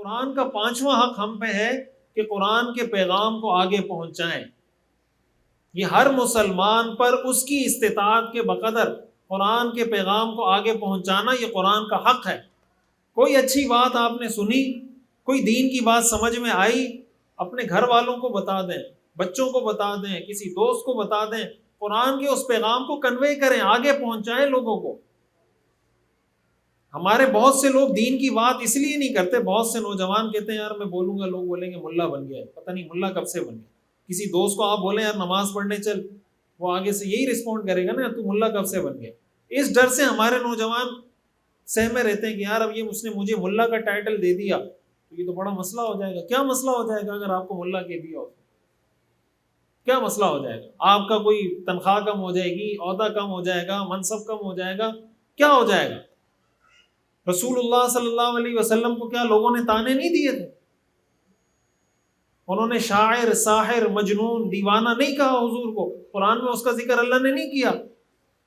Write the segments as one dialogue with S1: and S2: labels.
S1: قرآن کا پانچواں حق ہم پہ ہے کہ قرآن کے پیغام کو آگے پہنچائیں. یہ ہر مسلمان پر اس کی استطاعت کے بقدر قرآن کے پیغام کو آگے پہنچانا یہ قرآن کا حق ہے. کوئی اچھی بات آپ نے سنی، کوئی دین کی بات سمجھ میں آئی، اپنے گھر والوں کو بتا دیں، بچوں کو بتا دیں، کسی دوست کو بتا دیں، قرآن کے اس پیغام کو کنوے کریں، آگے پہنچائیں لوگوں کو. ہمارے بہت سے لوگ دین کی بات اس لیے نہیں کرتے. بہت سے نوجوان کہتے ہیں یار میں بولوں گا لوگ بولیں گے ملا بن گیا ہے. پتہ نہیں ملا کب سے بن گیا. کسی دوست کو آپ بولیں یار نماز پڑھنے چل، وہ آگے سے یہی رسپونڈ کرے گا نا تو ملا کب سے بن گیا. اس ڈر سے ہمارے نوجوان سہمے رہتے ہیں کہ یار اب یہ اس نے مجھے ملا کا ٹائٹل دے دیا تو یہ تو بڑا مسئلہ ہو جائے گا. کیا مسئلہ ہو جائے گا اگر آپ کو ملا کہہ دیا ہو؟ کیا مسئلہ ہو جائے گا؟ آپ کا کوئی تنخواہ کم ہو جائے گی، عہدہ کم ہو جائے گا، منصب کم ہو جائے گا، کیا ہو جائے گا؟ رسول اللہ صلی اللہ علیہ وسلم کو کیا لوگوں نے تانے نہیں دیے تھے؟ انہوں نے شاعر، ساحر، مجنون، دیوانہ نہیں کہا حضور کو. قرآن میں اس کا ذکر اللہ نے نہیں کیا.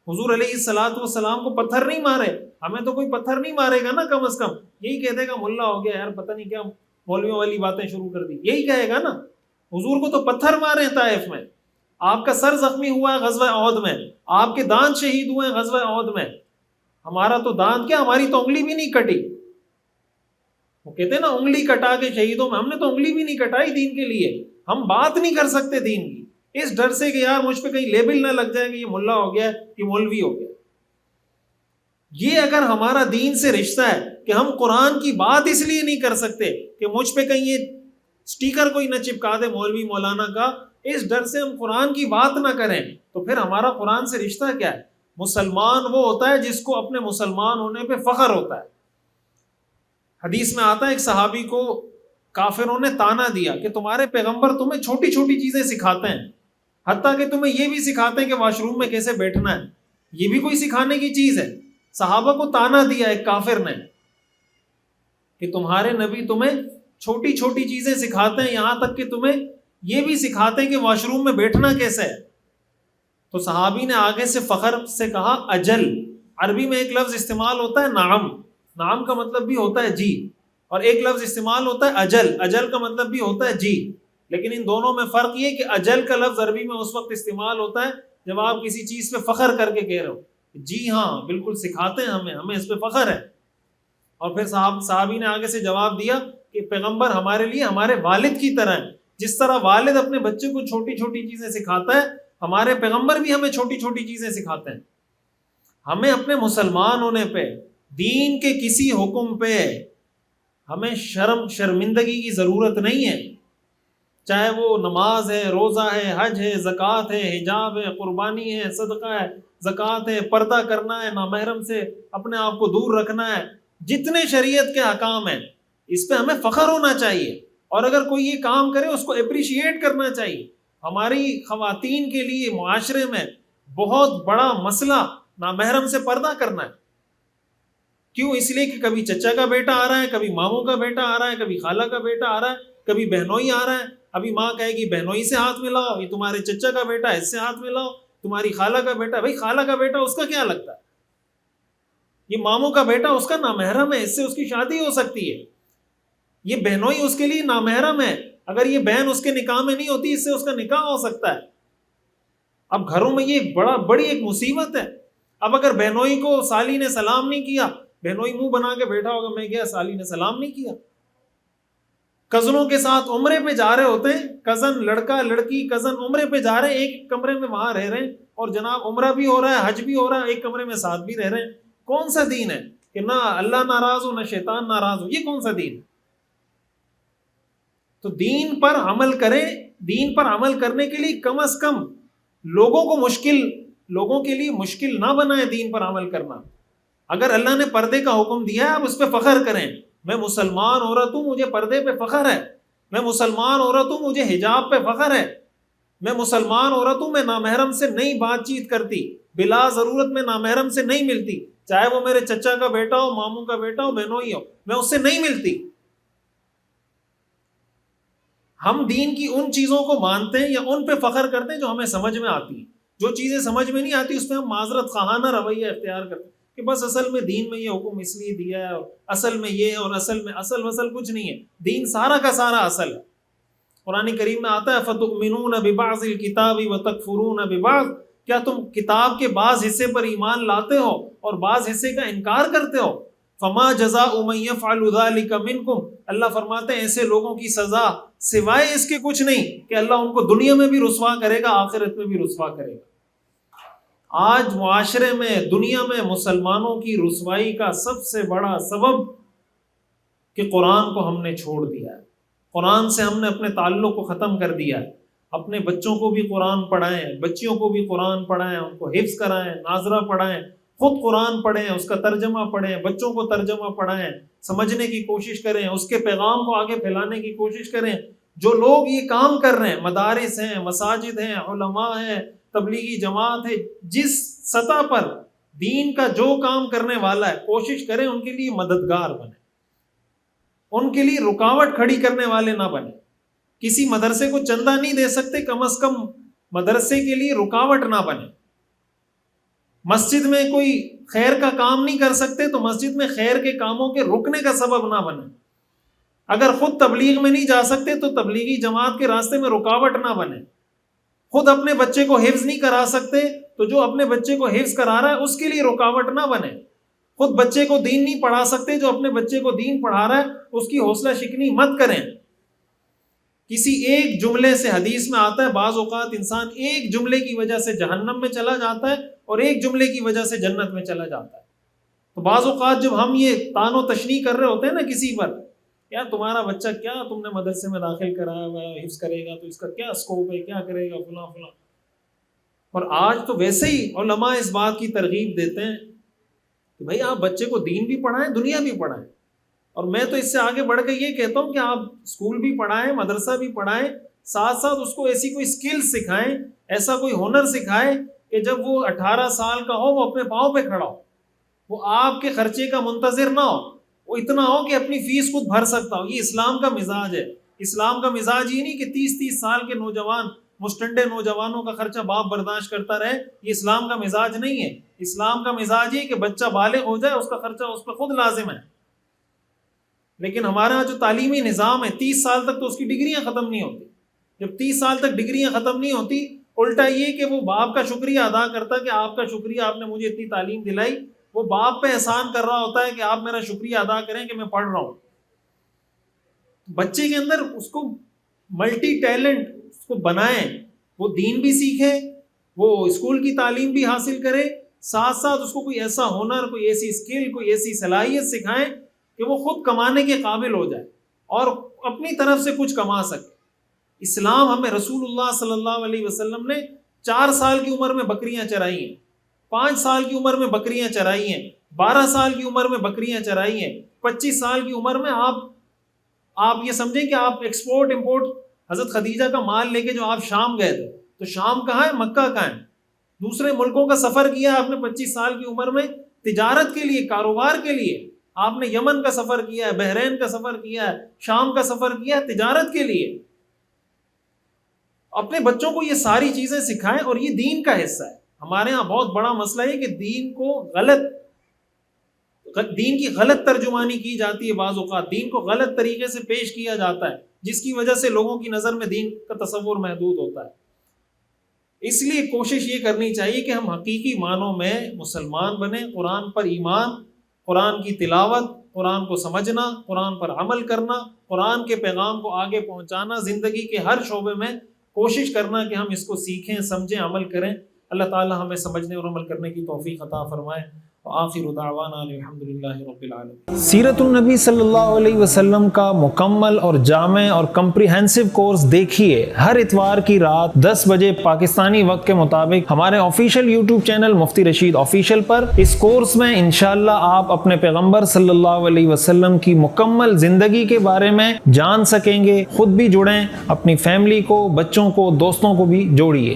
S1: حضور علیہ الصلوۃ والسلام کو پتھر نہیں مارے. ہمیں تو کوئی پتھر نہیں مارے گا نا، کم از کم یہی کہہ دے گا ملا ہو گیا یار، پتہ نہیں کیا مولویوں والی باتیں شروع کر دی، یہی کہے گا نا. حضور کو تو پتھر مارے ہیں طائف میں، آپ کا سر زخمی ہوا ہے غزوہ احد میں، آپ کے دانت شہید ہوئے ہیں غزوہ احد میں. ہمارا تو دانت کیا، ہماری تو انگلی بھی نہیں کٹی. وہ کہتے ہیں نا انگلی کٹا کے شہیدوں میں، ہم نے تو انگلی بھی نہیں کٹائی دین کے لیے. ہم بات نہیں کر سکتے دین کی، اس ڈر سے کہ یار مجھ پہ کہیں لیبل نہ لگ جائے کہ یہ ملا ہو گیا، یہ مولوی ہو گیا. یہ اگر ہمارا دین سے رشتہ ہے کہ ہم قرآن کی بات اس لیے نہیں کر سکتے کہ مجھ پہ کہیں یہ سٹیکر کوئی نہ چپکا دے مولوی مولانا کا، اس ڈر سے ہم قرآن کی بات نہ کریں، تو پھر ہمارا قرآن سے رشتہ کیا ہے؟ مسلمان وہ ہوتا ہے جس کو اپنے مسلمان ہونے پہ فخر ہوتا ہے. حدیث میں آتا ہے ایک صحابی کو کافروں نے تانا دیا کہ تمہارے پیغمبر تمہیں چھوٹی چھوٹی چیزیں سکھاتے ہیں، حتیٰ کہ تمہیں یہ بھی سکھاتے ہیں کہ واش روم میں کیسے بیٹھنا ہے. یہ بھی کوئی سکھانے کی چیز ہے؟ صحابہ کو تانا دیا ایک کافر نے کہ تمہارے نبی تمہیں چھوٹی چھوٹی چیزیں سکھاتے ہیں، یہاں تک کہ تمہیں یہ بھی سکھاتے ہیں کہ واش روم میں بیٹھنا کیسے ہے. تو صحابی نے آگے سے فخر سے کہا اجل. عربی میں ایک لفظ استعمال ہوتا ہے نعم، نعم کا مطلب بھی ہوتا ہے جی، اور ایک لفظ استعمال ہوتا ہے اجل، اجل کا مطلب بھی ہوتا ہے جی. لیکن ان دونوں میں فرق یہ کہ اجل کا لفظ عربی میں اس وقت استعمال ہوتا ہے جب آپ کسی چیز پہ فخر کر کے کہہ رہے ہو جی ہاں بالکل سکھاتے ہیں ہمیں اس پہ فخر ہے. اور پھر صحابی نے آگے سے جواب دیا کہ پیغمبر ہمارے لیے ہمارے والد کی طرح ہے. جس طرح والد اپنے بچے کو چھوٹی چھوٹی چیزیں سکھاتا ہے، ہمارے پیغمبر بھی ہمیں چھوٹی چھوٹی چیزیں سکھاتے ہیں. ہمیں اپنے مسلمان ہونے پہ، دین کے کسی حکم پہ ہمیں شرمندگی کی ضرورت نہیں ہے. چاہے وہ نماز ہے، روزہ ہے، حج ہے، زکوٰۃ ہے، حجاب ہے، قربانی ہے، صدقہ ہے، زکوٰۃ ہے، پردہ کرنا ہے، نامحرم سے اپنے آپ کو دور رکھنا ہے، جتنے شریعت کے احکام ہیں اس پہ ہمیں فخر ہونا چاہیے. اور اگر کوئی یہ کام کرے اس کو اپریشیٹ کرنا چاہیے. ہماری خواتین کے لیے معاشرے میں بہت بڑا مسئلہ نامحرم سے پردہ کرنا ہے. کیوں؟ اس لیے کہ کبھی چچا کا بیٹا آ رہا ہے، کبھی ماموں کا بیٹا آ رہا ہے، کبھی خالہ کا بیٹا آ رہا ہے، کبھی بہنوئی آ رہا ہے. ابھی ماں کہے گی بہنوئی سے ہاتھ ملاؤ، یہ تمہارے چچا کا بیٹا ہے اس سے ہاتھ ملاؤ، تمہاری خالہ کا بیٹا. بھائی خالہ کا بیٹا اس کا کیا لگتا ہے؟ یہ ماموں کا بیٹا اس کا نامحرم ہے، اس سے اس کی شادی ہو سکتی ہے. یہ بہنوئی اس کے لیے نامحرم ہے، اگر یہ بہن اس کے نکاح میں نہیں ہوتی اس سے اس کا نکاح ہو سکتا ہے. اب گھروں میں یہ بڑی ایک مصیبت ہے. اب اگر بہنوئی کو سالی نے سلام نہیں کیا، بہنوئی منہ بنا کے بیٹھا ہوگا میں کیا سالی نے سلام نہیں کیا. کزنوں کے ساتھ عمرے پہ جا رہے ہوتے ہیں، کزن لڑکا لڑکی کزن عمرے پہ جا رہے ہیں، ایک کمرے میں وہاں رہ رہے ہیں، اور جناب عمرہ بھی ہو رہا ہے، حج بھی ہو رہا ہے، ایک کمرے میں ساتھ بھی رہ رہے ہیں. کون سا دین ہے کہ نہ اللہ ناراض ہو نہ شیطان ناراض ہو؟ یہ کون سا دین ہے؟ تو دین پر عمل کریں. دین پر عمل کرنے کے لیے کم از کم لوگوں کے لیے مشکل نہ بنائیں دین پر عمل کرنا. اگر اللہ نے پردے کا حکم دیا ہے آپ اس پہ فخر کریں. میں مسلمان عورت ہوں مجھے پردے پہ فخر ہے، میں مسلمان عورت ہوں مجھے حجاب پہ فخر ہے، میں مسلمان عورت ہوں میں نامحرم سے نہیں بات چیت کرتی، بلا ضرورت میں نامحرم سے نہیں ملتی، چاہے وہ میرے چچا کا بیٹا ہو، ماموں کا بیٹا ہو، بہنوئی ہو، میں اس سے نہیں ملتی. ہم دین کی ان چیزوں کو مانتے ہیں یا ان پہ فخر کرتے ہیں جو ہمیں سمجھ میں آتی ہیں. جو چیزیں سمجھ میں نہیں آتی اس پہ ہم معذرت خواہانہ رویہ اختیار کرتے ہیں کہ بس اصل میں دین میں یہ حکم اس لیے دیا ہے اور اصل میں یہ اور اصل میں اصل کچھ نہیں ہے، دین سارا کا سارا اصل ہے۔ قرآن کریم میں آتا ہے فَتُؤْمِنُونَ بِبَعْضِ الْكِتَابِ وَتَكْفُرُونَ بِبَعْض، کیا تم کتاب کے بعض حصے پر ایمان لاتے ہو اور بعض حصے کا انکار کرتے ہو؟ فَمَا جَزَاءُ مَن يَفْعَلُ ذَلِكَ مِنكُمْ، اللہ فرماتے ہیں ایسے لوگوں کی سزا سوائے اس کے کچھ نہیں کہ اللہ ان کو دنیا میں بھی رسوا کرے گا، آخرت میں بھی رسوا کرے گا۔ آج معاشرے میں، دنیا میں مسلمانوں کی رسوائی کا سب سے بڑا سبب کہ قرآن کو ہم نے چھوڑ دیا ہے، قرآن سے ہم نے اپنے تعلق کو ختم کر دیا ہے۔ اپنے بچوں کو بھی قرآن پڑھائیں، بچیوں کو بھی قرآن پڑھائیں، ان کو حفظ کرائیں، ناظرہ پڑھائیں، خود قرآن پڑھیں، اس کا ترجمہ پڑھیں، بچوں کو ترجمہ پڑھائیں، سمجھنے کی کوشش کریں، اس کے پیغام کو آگے پھیلانے کی کوشش کریں۔ جو لوگ یہ کام کر رہے ہیں، مدارس ہیں، مساجد ہیں، علماء ہیں، تبلیغی جماعت ہے، جس سطح پر دین کا جو کام کرنے والا ہے، کوشش کریں ان کے لیے مددگار بنیں، ان کے لیے رکاوٹ کھڑی کرنے والے نہ بنیں۔ کسی مدرسے کو چندہ نہیں دے سکتے، کم از کم مدرسے کے لیے رکاوٹ نہ بنے۔ مسجد میں کوئی خیر کا کام نہیں کر سکتے تو مسجد میں خیر کے کاموں کے رکنے کا سبب نہ بنے۔ اگر خود تبلیغ میں نہیں جا سکتے تو تبلیغی جماعت کے راستے میں رکاوٹ نہ بنے۔ خود اپنے بچے کو حفظ نہیں کرا سکتے تو جو اپنے بچے کو حفظ کرا رہا ہے اس کے لیے رکاوٹ نہ بنے۔ خود بچے کو دین نہیں پڑھا سکتے، جو اپنے بچے کو دین پڑھا رہا ہے اس کی حوصلہ شکنی مت کریں۔ کسی ایک جملے سے، حدیث میں آتا ہے بعض اوقات انسان ایک جملے کی وجہ سے جہنم میں چلا جاتا ہے اور ایک جملے کی وجہ سے جنت میں چلا جاتا ہے۔ تو بعض اوقات جب ہم یہ طعن و تشنیع کر رہے ہوتے ہیں نا کسی پر، کیا تمہارا بچہ، کیا تم نے مدرسے میں داخل کرایا ہوا ہے، حفظ کرے گا تو اس کا کیا اسکوپ ہے، کیا کرے گا، فلاں فلاں۔ اور آج تو ویسے ہی علماء اس بات کی ترغیب دیتے ہیں کہ بھائی آپ بچے کو دین بھی پڑھائیں، دنیا بھی پڑھائیں۔ اور میں تو اس سے آگے بڑھ کے یہ کہتا ہوں کہ آپ اسکول بھی پڑھائیں، مدرسہ بھی پڑھائیں، ساتھ ساتھ اس کو ایسی کوئی اسکل سکھائیں، ایسا کوئی ہنر سکھائیں کہ جب وہ 18 سال کا ہو وہ اپنے پاؤں پہ کھڑا ہو، وہ آپ کے خرچے کا منتظر نہ ہو، وہ اتنا ہو کہ اپنی فیس خود بھر سکتا ہو۔ یہ اسلام کا مزاج ہے۔ اسلام کا مزاج یہ نہیں کہ 30 سال کے نوجوان، مسٹنڈے نوجوانوں کا خرچہ باپ برداشت کرتا رہے، یہ اسلام کا مزاج نہیں ہے۔ اسلام کا مزاج یہ کہ بچہ بالغ ہو جائے، اس کا خرچہ اس پہ خود لازم ہے۔ لیکن ہمارے ہاں جو تعلیمی نظام ہے، 30 سال تک تو اس کی ڈگریاں ختم نہیں ہوتی۔ جب 30 سال تک ڈگریاں ختم نہیں ہوتی، الٹا یہ کہ وہ باپ کا شکریہ ادا کرتا کہ آپ کا شکریہ، آپ نے مجھے اتنی تعلیم دلائی، وہ باپ پہ احسان کر رہا ہوتا ہے کہ آپ میرا شکریہ ادا کریں کہ میں پڑھ رہا ہوں۔ بچے کے اندر اس کو ملٹی ٹیلنٹ اس کو بنائیں، وہ دین بھی سیکھے، وہ اسکول کی تعلیم بھی حاصل کرے، ساتھ ساتھ اس کو کوئی ایسا ہنر، کوئی ایسی اسکل، کوئی ایسی صلاحیت سکھائیں کہ وہ خود کمانے کے قابل ہو جائے اور اپنی طرف سے کچھ کما سکے۔ اسلام ہمیں، رسول اللہ صلی اللہ علیہ وسلم نے 4 سال کی عمر میں بکریاں چرائی ہیں، 5 سال کی عمر میں بکریاں چرائی ہیں، 12 سال کی عمر میں بکریاں چرائی ہیں، 25 سال کی عمر میں آپ یہ سمجھیں کہ آپ ایکسپورٹ امپورٹ، حضرت خدیجہ کا مال لے کے جو آپ شام گئے تھے، تو شام کہاں ہے، مکہ کہاں ہے، دوسرے ملکوں کا سفر کیا آپ نے 25 سال کی عمر میں، تجارت کے لیے، کاروبار کے لیے۔ آپ نے یمن کا سفر کیا ہے، بحرین کا سفر کیا ہے، شام کا سفر کیا ہے، تجارت کے لیے۔ اپنے بچوں کو یہ ساری چیزیں سکھائیں، اور یہ دین کا حصہ ہے۔ ہمارے ہاں بہت بڑا مسئلہ ہے کہ دین کی غلط ترجمانی کی جاتی ہے، بعض اوقات دین کو غلط طریقے سے پیش کیا جاتا ہے، جس کی وجہ سے لوگوں کی نظر میں دین کا تصور محدود ہوتا ہے۔ اس لیے کوشش یہ کرنی چاہیے کہ ہم حقیقی معنوں میں مسلمان بنیں، قرآن پر ایمان، قرآن کی تلاوت، قرآن کو سمجھنا، قرآن پر عمل کرنا، قرآن کے پیغام کو آگے پہنچانا، زندگی کے ہر شعبے میں کوشش کرنا کہ ہم اس کو سیکھیں، سمجھیں، عمل کریں۔ اللہ تعالی ہمیں سمجھنے اور عمل کرنے کی توفیق عطا فرمائے۔ وآخر دعوانا الحمدللہ رب العالمین۔
S2: سیرت النبی صلی اللہ علیہ وسلم کا مکمل اور جامع اور کمپریہنسو کورس دیکھیے ہر اتوار کی رات 10 بجے پاکستانی وقت کے مطابق ہمارے آفیشیل یوٹیوب چینل مفتی رشید آفیشیل پر۔ اس کورس میں انشاءاللہ آپ اپنے پیغمبر صلی اللہ علیہ وسلم کی مکمل زندگی کے بارے میں جان سکیں گے۔ خود بھی جڑیں، اپنی فیملی کو، بچوں کو، دوستوں کو بھی جوڑیے۔